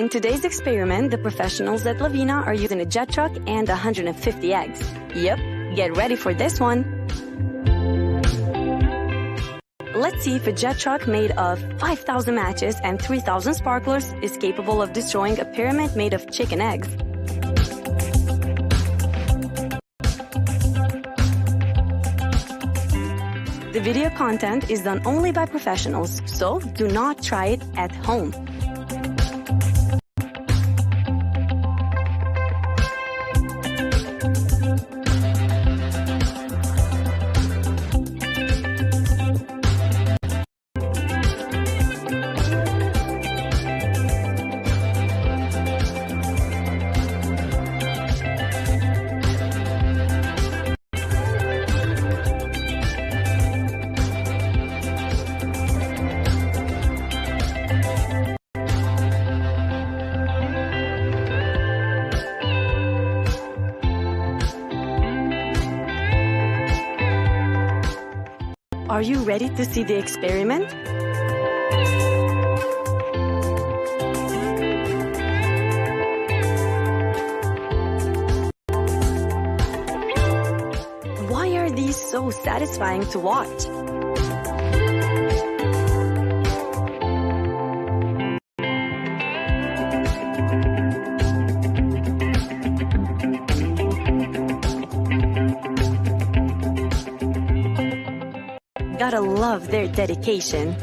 In today's experiment, the professionals at Lavina are using a jet truck and 150 eggs. Yep, get ready for this one. Let's see if a jet truck made of 5,000 matches and 3,000 sparklers is capable of destroying a pyramid made of chicken eggs. The video content is done only by professionals, so do not try it at home. Are you ready to see the experiment? Why are these so satisfying to watch? Gotta love their dedication.